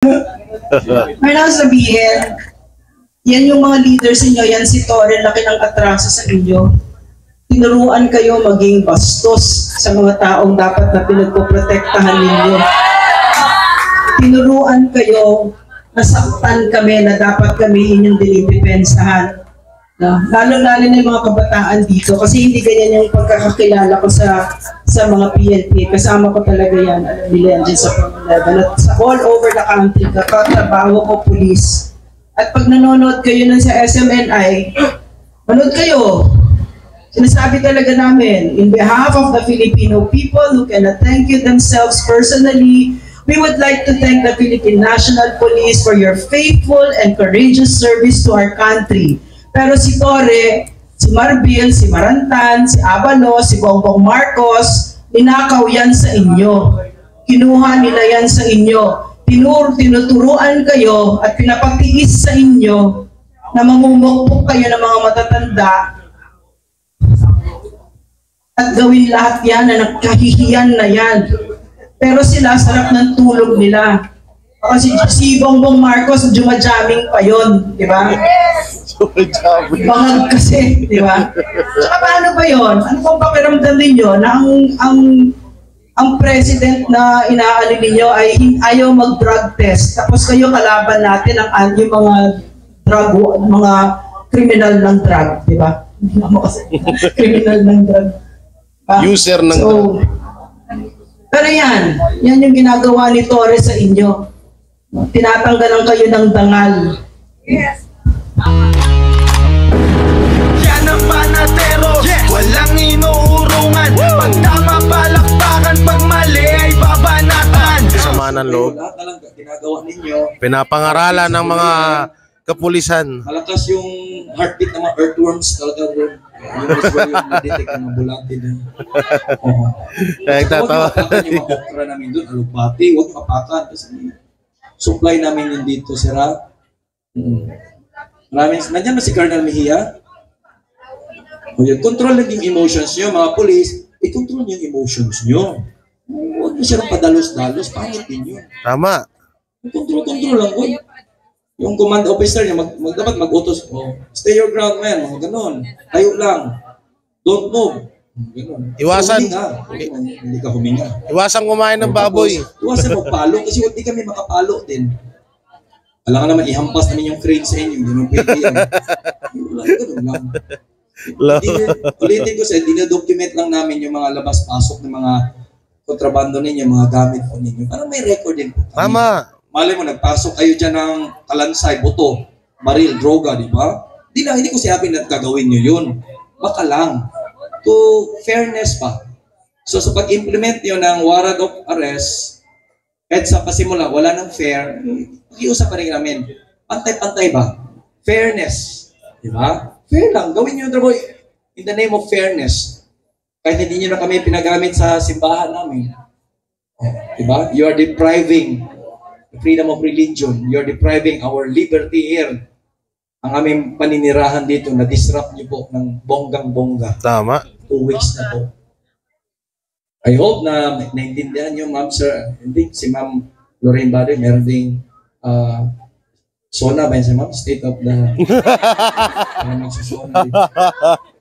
May sabihin, yan yung mga leaders niyo, yan si Torre, laki ng atraso sa inyo. Tinuruan kayo maging bastos sa mga taong dapat na pinagpoprotektahan ninyo. Tinuruan kayo nasaktan kami na dapat kami inyong dinidepensahan. Lalo-lalo na yung mga kabataan dito kasi hindi ganyan yung pagkakakilala ko sa mga PNP. Kasama ko talaga yan. Alam nila yan dyan sa Pangalaban. At sa all over the country, katrabaho ko, police. At pag nanonood kayo nun sa SMNI, manood kayo. Sinasabi talaga namin, in behalf of the Filipino people who cannot thank you themselves personally, we would like to thank the Philippine National Police for your faithful and courageous service to our country. Pero si Torre, si Marbil, si Marantan, si Abalos, si Bongbong Marcos, ninakaw yan sa inyo. Kinuha nila yan sa inyo. Tinuturuan kayo at pinapatiis sa inyo na mamumukpok kayo ng mga matatanda at gawin lahat yan na nagkahihiyan na yan. Pero sila, sarap ng tulog nila. Kasi si Bongbong Marcos, jumajaming pa yun, di ba? Bangag kasi, di ba? Tsaka paano ba yun? Ano pong pakiramdam ninyo na ang president na inaali ninyo ay ayaw mag-drug test, tapos kayo kalaban natin ang yung mga criminal ng drug, di ba? Hindi naman kasi criminal ng drug. User ng drug. Pero yan yung ginagawa ni Torres sa inyo. Tinatanggalan kayo ng dangal. Yes. Yan ang panatero, yes. Walang inuurungan. Pag tama palakpakan, pag mali ay babanatan. Sama ng loob. Lahat na lang ginagawa ninyo. Pinapangaralan ng mga kapulisan. Malakas yung heartbeat ng mga earthworms talaga. Yung usual yung na-detect ng bulate doon. Nagtatawa. Huwag yung mga okra namin doon, alugbati, huwag kapakan. Kasi supply namin yun dito, sira. Maraming, nandiyan ba si Colonel Mejia? O yun, control lang yung emotions nyo, mga police, i-control yung emotions nyo. Huwag mo silang padalos-dalos, pangit din yun. Tama. Control lang ko. Yung command officer niya, dapat mag-utos, stay your ground, man, mga ganon. Tayo lang. Don't move. Ganon. Iwasan. Hindi ka huminga. Iwasan kumain ng baboy. Iwasan magpalo kasi hindi kami makapalo din. Alam ka naman, ihampas namin yung crane sa inyo. Hindi mo pwede yan. Ganun lang. Ulitin ko sa dinadocument lang namin yung mga labas-pasok ng mga kontrabando ninyo, mga gamit po ninyo. Parang may record din po. Tama. Malay mo, nagpasok kayo dyan ng kalansay, buto, baril, droga, di ba? Hindi ko sinabi na gagawin nyo yun. Baka lang. To fairness pa. So sa pag-implement nyo ng warrant of arrest, kahit sa pasimula, wala nang fair, iusap pa rin namin. Pantay-pantay ba? Fairness. Di ba? Fair lang. Gawin nyo yung trabaho in the name of fairness. Kahit hindi nyo na kami pinagamit sa simbahan namin. Di ba? You are depriving the freedom of religion. You're depriving our liberty here. Ang aming paninirahan dito, na-disrupt niyo po ng bonggang-bongga. Tama. 2 weeks na po. I hope na naintindihan niyo, ma'am, sir. Hindi, si ma'am Lorraine Bader, meron ding SONA ba yun si ma'am? State of the...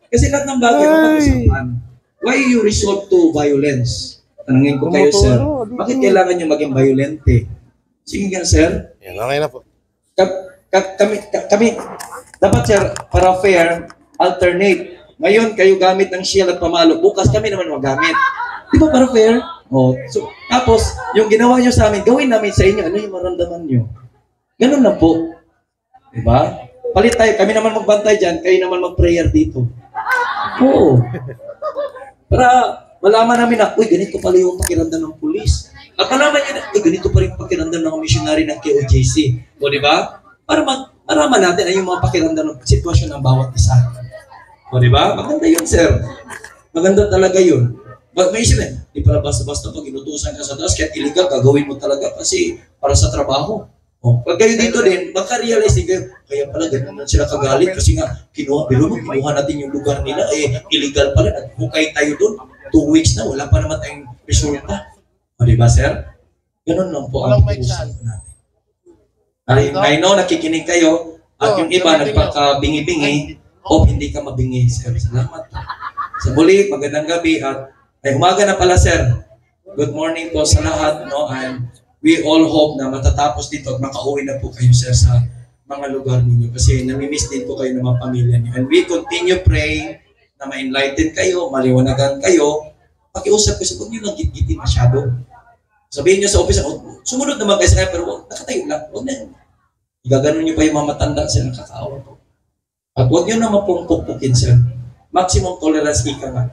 Kasi lahat ng bagay mapag-usapan. Why you resort to violence? Tanungin ko kayo, sir. Bakit kailangan niyo maging violente? Sige nga, sir. Yan, okay na po. Kami, dapat, sir, para fair, alternate. Ngayon, kayo gamit ng shield at pamalo. Bukas kami naman magamit. Di ba para fair? So, tapos, yung ginawa nyo sa amin, gawin namin sa inyo. Ano yung maramdaman nyo? Ganun lang po. Di ba? Palit tayo. Kami naman magbantay dyan. Kayo naman mag-prayer dito. Oo. Para malaman namin na, uy, ganito pala yung pakiramdam ng pulis. At malaman nyo na, ganito pa rin pakiramdam ng missionary ng KOJC. O, di ba? Para maraman natin ay yung mga pakiramdam ng sitwasyon ng bawat isa. O, di ba? Maganda yun, sir. Maganda talaga yun. May isip di pala basta-basta pag inutusan ka sa taas, kaya illegal, gagawin mo talaga kasi para sa trabaho. O, pag kayo dito din, magka-realize din kayo, kaya pala ganun sila kagalit kasi nga, kinuha natin yung lugar nila, illegal pa rin, at hukay tayo doon. 2 weeks na, wala pa naman tayong resulta. O, di ba, sir? Ganun lang po ang usapan natin. I know nakikinig kayo at yung iba nagpaka-bingi-bingi. Hope hindi ka mabingi, sir. Salamat. Sa muli, magandang gabi at ay umaga na pala, sir. Good morning po sa lahat, no? And we all hope na matatapos dito at makauwi na po kayo, sir, sa mga lugar ninyo kasi namimiss din po kayo ng mga pamilya niyo. And we continue praying na ma-enlighten kayo, maliwanagan kayo. Pakiusap ko, huwag niyo lang gitgitin masyado. Sabihin niyo sa office, sumunod naman kayo sa kanya, pero nakatayo lang. Huwag na. Igaganon niyo pa yung mga matanda sila nakakaawa po. At huwag niyo naman pong pukpukin, sir. Maximum tolerance ika nga.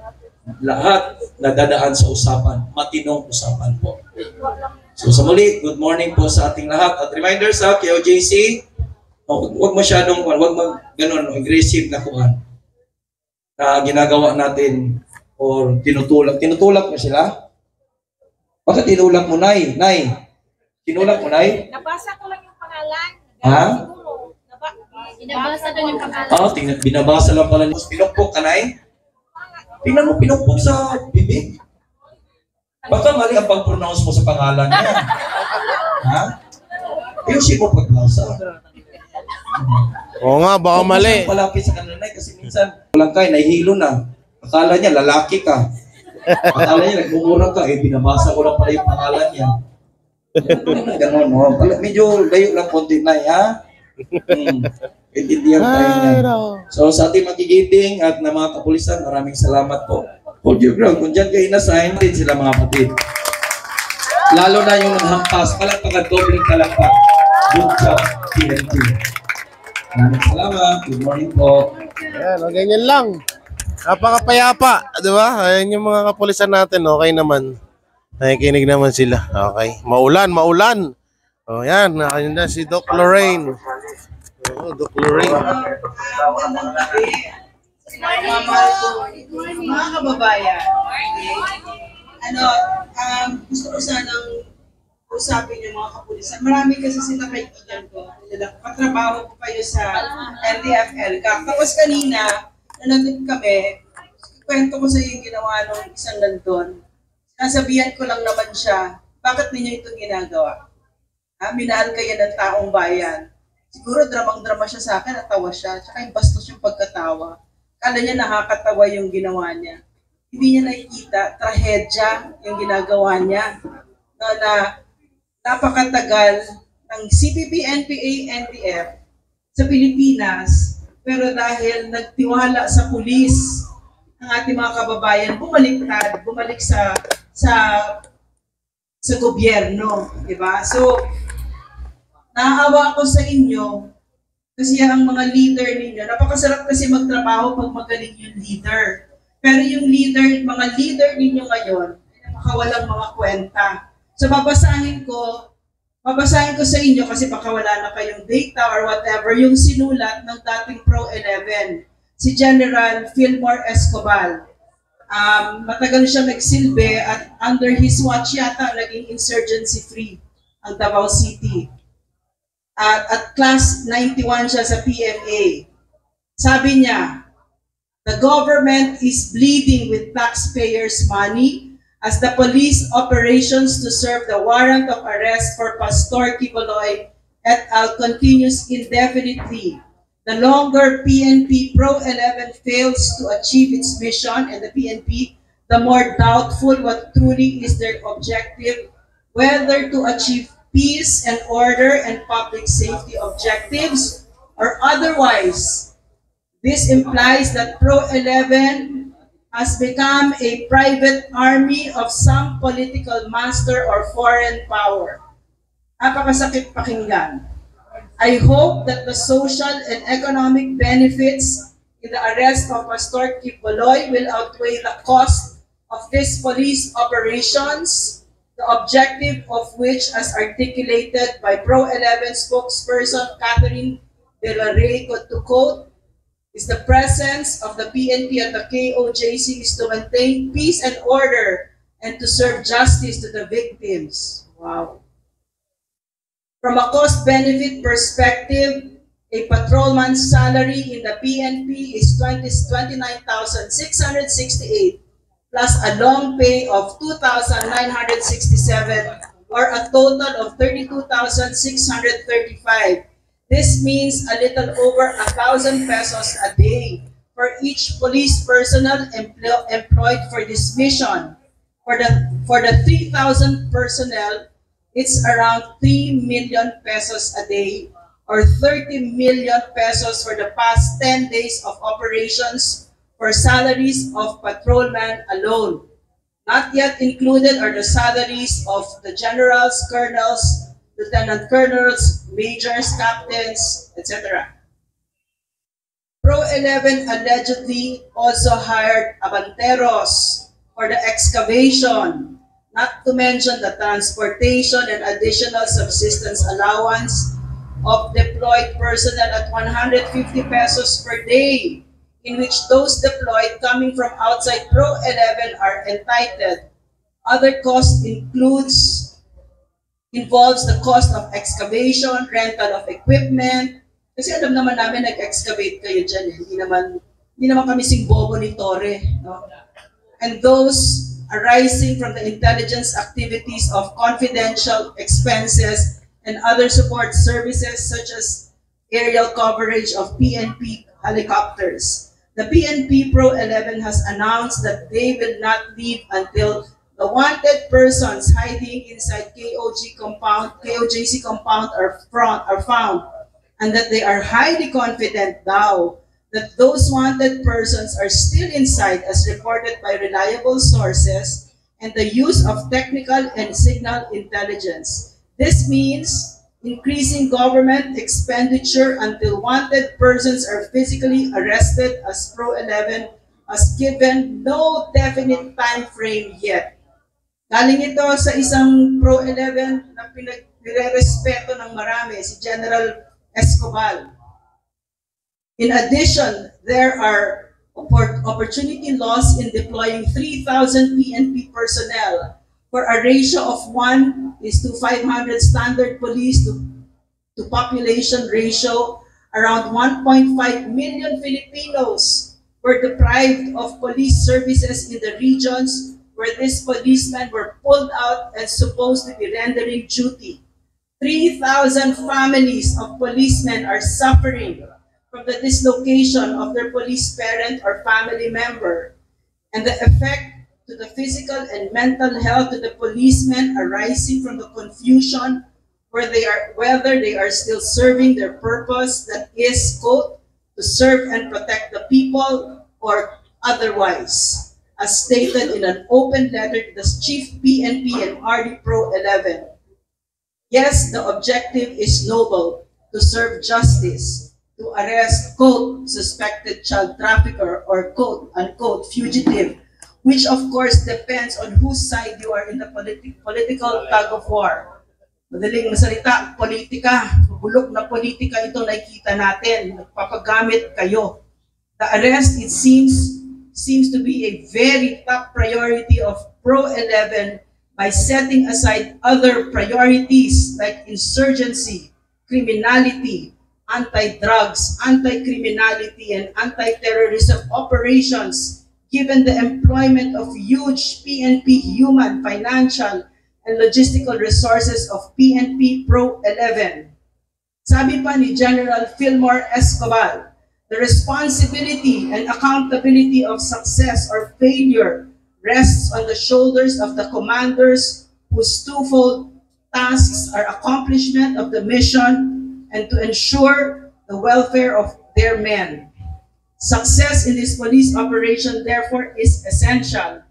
Lahat nadadaan sa usapan, matinong usapan po. So sa muli, good morning po sa ating lahat. At reminder sa KOJC, huwag masyadong, huwag ganun, aggressive na kuhan na ginagawa natin or tinutulak. Tinutulak mo sila? Bakit tinulak mo, Nay? Nay, tinulak mo, Nay? Nabasa ko lang yung pangalan. Ha? Siguro. Binabasa ko yung pangalan. Binabasa lang pala. Pinukpok ka, Nay? Tingnan mo, pinukpok sa bibig. Baka mali ang pag-pronounce mo sa pangalan niya. Ha? Ayusin mo pagbasa. Oo nga, baka mali. Palapit sa kanila, Nay, kasi minsan walang kayo, nahihilo na. Akala niya, lalaki ka. Akala niya, nagmumura ka, binabasa ko lang pala yung pangalan niya. Ganon, no? Medyo layo lang konti, Nay, ha? Intindihan tayo niya. So, sa ating magigiting at na mga kapulisan, maraming salamat po. Hold your ground. Kung dyan kayo na-sign, din sila mga kapatid. Lalo na yung nanghampas, palakpakan, dobling kalakpak. Good job, PNP. Maraming salamat. Good morning po. Ayan, ganyan lang. Napakapayapa, di ba? Ayan yung mga kapulisan natin, okay naman. Nakikinig naman sila. Okay. Maulan. O yan, ayun na si Doc Lorraine. Oo, Doc Lorraine. Magandang gabi. Mga kababayan, gusto ko sanang usapin yung mga kapulisan. Marami kasi sila kaibigan ko. Katrabaho ko kayo sa NDFL. Tapos kanina, nandun kami, kwento ko sa iyo yung ginawa nung isang nandun. Nasabihan ko lang naman siya, bakit ninyo ito ginagawa? Minahal kayo ng taong bayan. Siguro dramang-drama siya sa akin, natawa siya. Tsaka yung bastos yung pagkatawa. Kala niya nakakatawa yung ginawa niya. Hindi niya nakikita, trahedya yung ginagawa niya. Na napakatagal ng CPP, NPA, NDF sa Pilipinas. Pero dahil nagtiwala sa pulis ang ating mga kababayan, bumalik sa gobyerno, di ba? So, naawa ako sa inyo kasi ang mga leader ninyo, napakasarap kasi magtrabaho pag magaling yung leader. Pero yung mga leader ninyo ngayon, ay napakawalang mga kwenta. So, babasahin ko sa inyo kasi baka wala na kayong data or whatever, yung sinulat ng dating Pro-11, si General Fillmore Escobar. Matagal siya nagsilbi at under his watch yata naging insurgency-free ang Davao City. At class 91 siya sa PMA. Sabi niya, the government is bleeding with taxpayers' money as the police operations to serve the warrant of arrest for Pastor Kibuloy et al. Continues indefinitely. The longer PNP Pro-11 fails to achieve its mission and the PNP, the more doubtful what truly is their objective, whether to achieve peace and order and public safety objectives or otherwise. This implies that Pro-11 has become a private army of some political master or foreign power. Napakasakit pakinggan. I hope that the social and economic benefits in the arrest of Pastor Kibuloy will outweigh the cost of these police operations, the objective of which, as articulated by Pro-11 spokesperson Catherine De La Rey, to quote, is the presence of the PNP at the KOJC is to maintain peace and order and to serve justice to the victims. Wow. From a cost-benefit perspective, a patrolman's salary in the PNP is 29,668 plus a long pay of 2,967 or a total of 32,635. This means a little over 1,000 pesos a day for each police personnel employed for this mission. For the 3,000 personnel, it's around 3 million pesos a day or 30 million pesos for the past 10 days of operations for salaries of patrolmen alone. Not yet included are the salaries of the generals, colonels, lieutenant colonels, majors, captains, etc. Pro 11 allegedly also hired abanteros for the excavation, not to mention the transportation and additional subsistence allowance of deployed personnel at 150 pesos per day, in which those deployed coming from outside Pro 11 are entitled. Other costs involves the cost of excavation, rental of equipment. Kasi alam naman namin nag-excavate kayo dyan. Hindi naman kami singbobo ni Torre. No? And those arising from the intelligence activities of confidential expenses and other support services such as aerial coverage of PNP helicopters. The PNP Pro 11 has announced that they will not leave until the wanted persons hiding inside KOJC compound are found, and that they are highly confident now that those wanted persons are still inside as reported by reliable sources and the use of technical and signal intelligence. This means increasing government expenditure until wanted persons are physically arrested, as Pro 11 has given no definite time frame yet. Galing ito sa isang Pro 11 na pinagre-respeto ng marami, si General Escobar. In addition, there are opportunity loss in deploying 3,000 PNP personnel for a ratio of 1:500 standard police to population ratio. Around 1.5 million Filipinos were deprived of police services in the regions where these policemen were pulled out and supposed to be rendering duty. 3,000 families of policemen are suffering from the dislocation of their police parent or family member, and the effect to the physical and mental health of the policemen arising from the confusion whether they are still serving their purpose, that is, quote, to serve and protect the people, or otherwise, as stated in an open letter to the Chief PNP and RD Pro 11. Yes, the objective is noble, to serve justice, to arrest, quote, suspected child trafficker or quote, unquote, fugitive, which of course depends on whose side you are in the political tug of war. Madaling masalita, politika, bulok na politika ito nakikita natin, nagpapagamit kayo. The arrest, it seems to be a very top priority of Pro 11 by setting aside other priorities like insurgency, criminality, anti-drugs, anti-criminality, and anti-terrorism operations, given the employment of huge PNP human, financial, and logistical resources of PNP Pro 11. Sabi pa ni General Fillmore Escobar, the responsibility and accountability of success or failure rests on the shoulders of the commanders whose twofold tasks are accomplishment of the mission and to ensure the welfare of their men. Success in this police operation, therefore, is essential.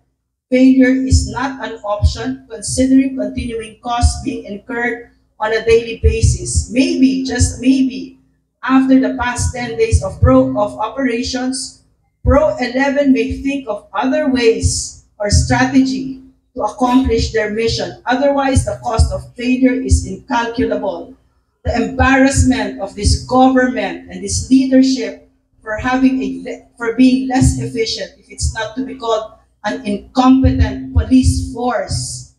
Failure is not an option, considering continuing costs being incurred on a daily basis. Maybe, just maybe, after the past 10 days of operations, Pro 11 may think of other ways or strategy to accomplish their mission. Otherwise, the cost of failure is incalculable. The embarrassment of this government and this leadership for being less efficient, if it's not to be called an incompetent police force,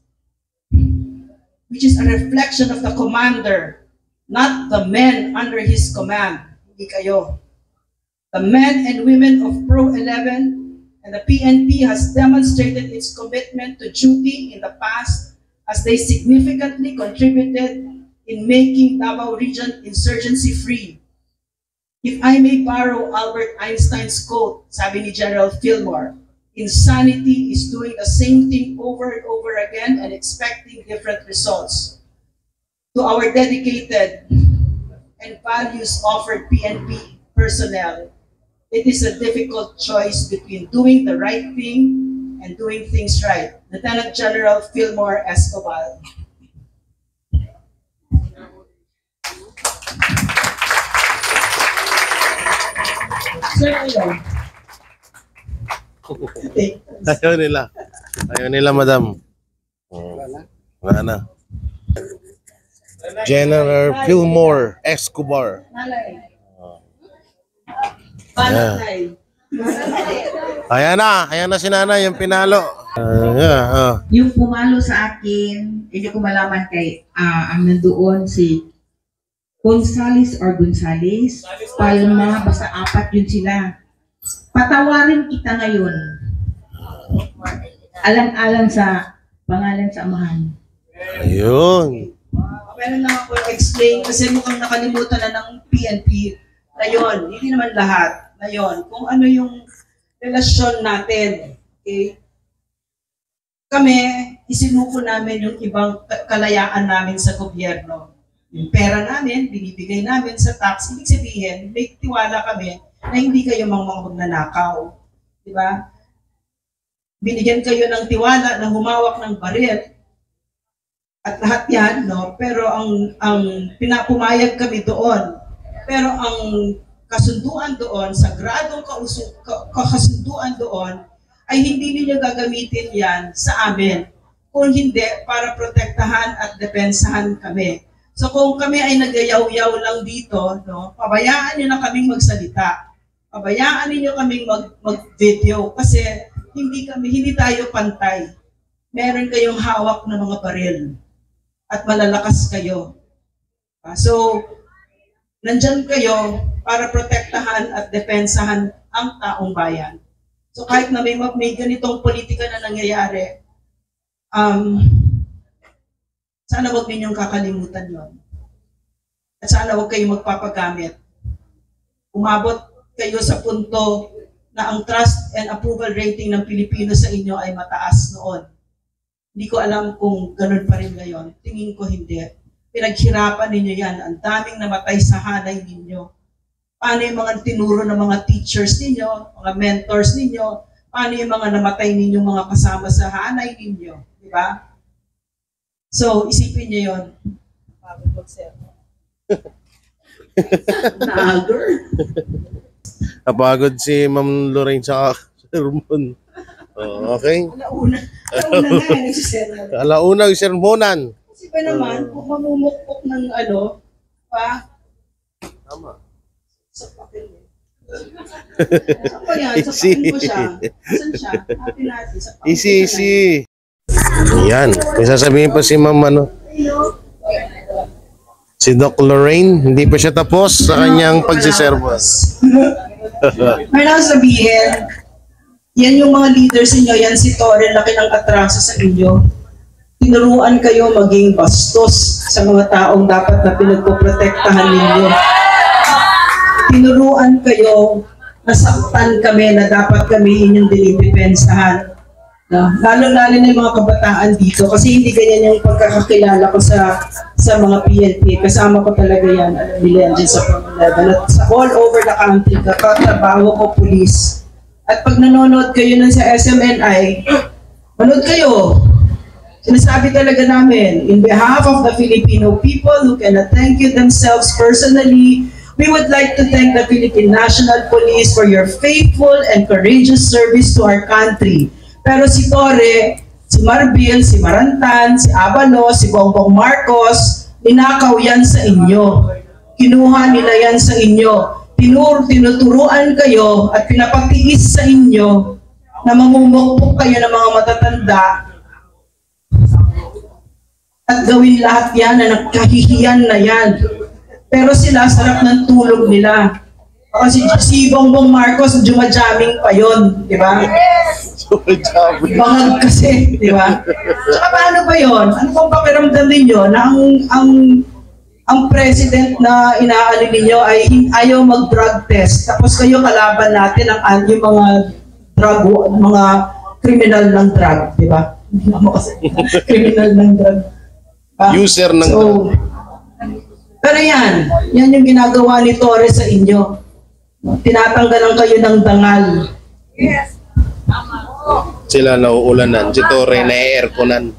which is a reflection of the commander, not the men under his command. Hindi kayo. The men and women of Pro 11 and the PNP has demonstrated its commitment to duty in the past as they significantly contributed in making Davao Region insurgency-free. If I may borrow Albert Einstein's quote, sabi ni General Fillmore, insanity is doing the same thing over and over again and expecting different results. To our dedicated and values-offered PNP personnel, it is a difficult choice between doing the right thing and doing things right. Lieutenant General Fillmore Escobar. Sir, ayun. Ayaw nila. Ayaw nila, madam. Wala na. General Fillmore Escobar. Nalay. Palatay. Ayan na si nanay, yung pinalo. Yung pumalo sa akin, hindi ko malaman kay ang nandoon si Gonzales or Gonzales, Palma, basta apat yun sila. Patawarin kita ngayon. Alang-alang sa pangalan sa Amahan. Ayun. Meron lang ako explain kasi mukhang nakalimutan na ng PNP na yun. Hindi naman lahat na yun. Kung ano yung relasyon natin. Okay? Kami, isinuko namin yung ibang kalayaan namin sa gobyerno. Yung pera namin, binibigay namin sa tax. Ibig sabihin, may tiwala kami na hindi kayo mga magnanakaw. Diba? Binigyan kayo ng tiwala na humawak ng baril. At lahat yan, no? Pero ang pinapumayag kami doon. Pero ang kasunduan doon, sagradong kasunduan doon, ay hindi ninyo gagamitin yan sa amin. Kung hindi, para protektahan at depensahan kami. So kung kami ay nagayaw-yaw lang dito, no, pabayaan niyo na kaming magsalita. Pabayaan niyo kaming mag-video kasi hindi tayo pantay. Meron kayong hawak na mga baril at malalakas kayo. So, nandyan kayo para protektahan at depensahan ang taong bayan. So kahit na may ganitong politika na nangyayari, sana wag ninyong kakalimutan yon. At sana wag kayong magpapagamit. Umabot kayo sa punto na ang trust and approval rating ng Pilipino sa inyo ay mataas noon. Hindi ko alam kung ganun pa rin ngayon. Tingin ko hindi. Pinaghirapan ninyo yan. Ang daming namatay sa hanay ninyo. Paano yung mga tinuro ng mga teachers ninyo, mga mentors ninyo? Paano yung mga namatay ninyo, mga kasama sa hanay ninyo? Di ba? So, isipin niyo yun. Naager. Napagod si Ma'am Lorraine sa sermon. Oh, okay. Alauna na yan, nagsisermon. Alaunang sermonan. Kasi pa naman, kung mamumukpok ng pa, Tama. sa papel eh. Saan pa yan? Sa papel ko siya. Saan siya? Happy natin. Sa papel Easy. Yan. May sasabihin pa si Ma'am si Doc Lorraine, hindi pa siya tapos sa kanyang pagsisermon. May sabihin, yan yung mga leaders niyo, yan si Torre, laki ng atraso sa inyo. Tinuruan kayo maging bastos sa mga taong dapat na pinagpoprotektahan ninyo. Tinuruan kayo na saktan kami na dapat kami inyong dinidepensahan. Lalo-lalo na yung mga kabataan dito kasi hindi ganyan yung pagkakakilala ko sa mga PNP. Kasama ko talaga yan, alam nila yan dyan sa Pangalaban. At sa all over the country, katrabaho ko, police. At pag nanonood kayo nun sa SMNI, manood kayo. Sinasabi talaga namin, in behalf of the Filipino people who cannot thank you themselves personally, we would like to thank the Philippine National Police for your faithful and courageous service to our country. Pero si Torre, si Marbil, si Marantan, si Abalo, si Bongbong Marcos, ninakaw yan sa inyo. Kinuha nila yan sa inyo. Tinuturuan kayo at pinapatiis sa inyo na mamumukpok kayo ng mga matatanda at gawin lahat yan na nagkahihiyan na yan. Pero sila, sarap ng tulog nila. Kasi si Bongbong Marcos, jumajaming pa yun, di ba? Bangag kasi, di ba? Tsaka paano ba yun? Ano pong pakiramdam ninyo na ang president na inaali ninyo ay ayaw mag-drug test, tapos kayo kalaban natin yung mga mga criminal ng drug, di ba? Hindi naman kasi criminal ng drug. User ng drug. Pero yan yung ginagawa ni Torres sa inyo. Tinatanggalan kayo ng dangal. Sila nauulanan, si Torre na-airconan.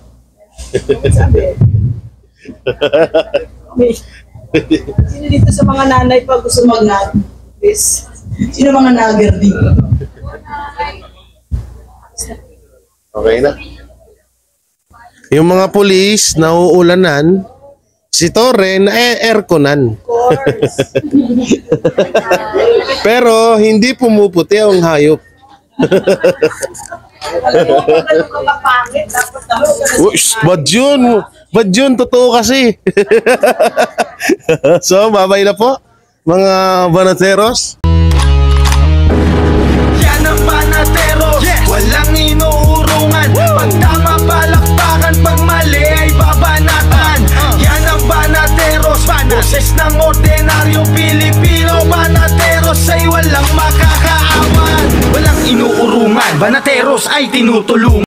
Sino dito sa mga nanay pa gusto mag-nag? Sino mga nagger dito? Okay na. Yung mga pulis nauulanan, si Torre na-airconan. Pero hindi pumuputi ang hayop. Bad yun. Bad yun, totoo kasi. So, babay na po, mga banateros. Yan ang Banateros, walang inuurungan. Pag tama palakpakan, pag mali ay babanatan. Yan ang Banateros, boses ng ordinaryong Pilipino. Banateros ay walang makakaawan. Walang inuurungan, Banateros ay tinutulungan.